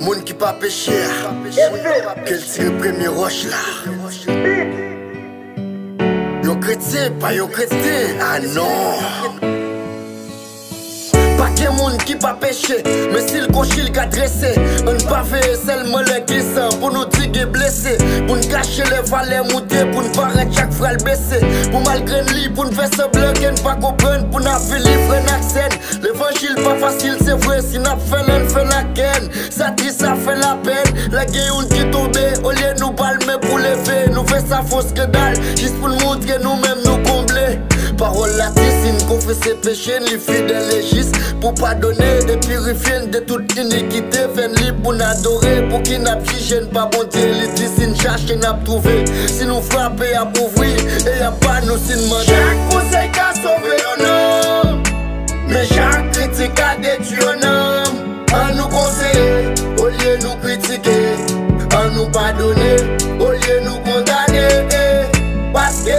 Moun qui pas péché, qu'elle tire premier roche là. Yo chrétien, pas yo chrétien, ah non. Pas de moun qui pas péché, mais s'il conchil qu'a dressé. On pas fait seulement les qui sont pour nous dire blessé. Pour nous cacher les valeurs moutées, pour nous paraître chaque frère baissé. Pour malgré lui, pour nous faire semblant qu'on ne pas comprendre, pour nous faire livre un accent. L'évangile pas facile, c'est vrai, si nous fait la ken. Ça triste, ça fait la peine. La gueule qui tombe, au lieu de nous palmer pour lever. Nous fait sa fausse que dalle, juste pour nous montrer nous-mêmes nous combler. Parole la piscine, confesser péché, les fidèles légis. Pour pardonner et purifier de toute iniquité. Fait libre pour n'adorer, pour qu'il n'a pas pas bon Dieu. Les tisines cherche qu'il n'a trouvé. Si nous frapper à ouvrir, et y'a pas nous si demander. Chaque conseil qu'a sauvé un homme, mais chaque critique a détruit un homme. À nous conseiller, au lieu de nous critiquer. À nous pardonner, au lieu de nous condamner. Parce que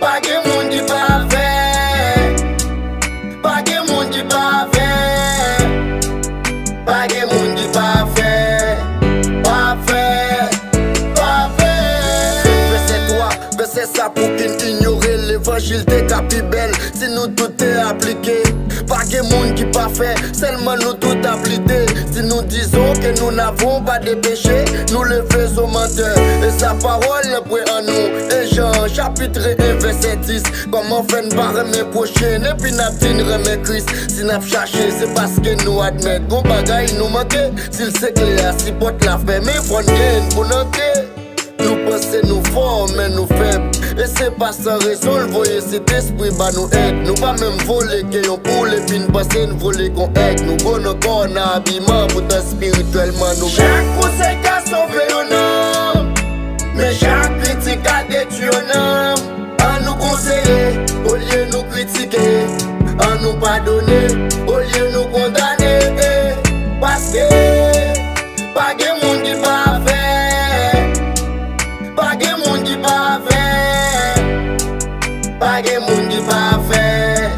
pas de monde qui va faire. Pas de monde qui va faire. Pas de monde qui va faire. Pas faire. Pas faire. Verset 3, verset ça pour qu'il ignore l'évangile des capibelles. Si nous tout est appliqué. Pas de monde qui va faire. Seulement nous tout appliqué. Si nous disons que nous n'avons pas de péché, nous le faisons menteur. Et sa parole est pour en nous. Et Jean chapitre 1 verset 10. Comment faire une barre mes prochaines et puis n'a pas mes Christ. Si n'a pas cherché, c'est parce que nous admettons qu'on bagaille nous manquer. S'il c'est clair, si porte la ferme, prendre gain pour n'entrer. Nous pensons nous forts, mais nous faibles. Et c'est pas sans raison, le voyer cet esprit bah nous aide. Nous pas même voler, que yon pour les pines, passer nous voler qu'on aide. Nous bon encore en habillement, pourtant spirituellement nous. Chaque conseil qu'a sauvé un homme, mais chaque critique a détruit un homme. À nous conseiller, au lieu de nous critiquer. À nous pardonner, au lieu de nous condamner. Parce que pas de monde qui va faire. Pas de monde qui va faire. Pas de monde qui va faire.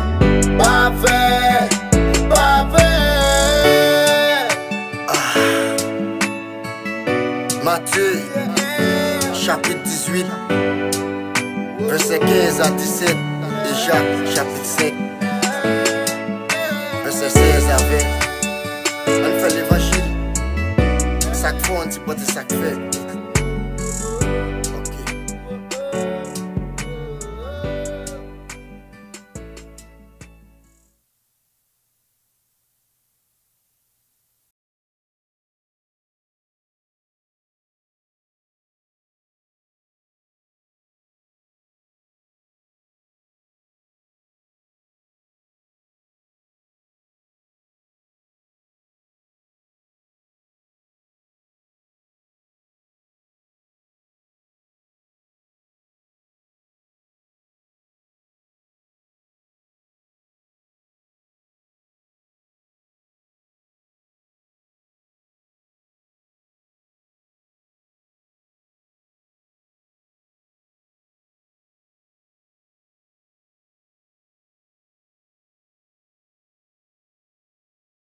Pas faire. Pas faire. Matthieu chapitre 18 verset 15 à 17 et Jacques chapitre 5 verset 16 à 20. On fait l'évangile. Chaque fois on dit pas de chaque fait.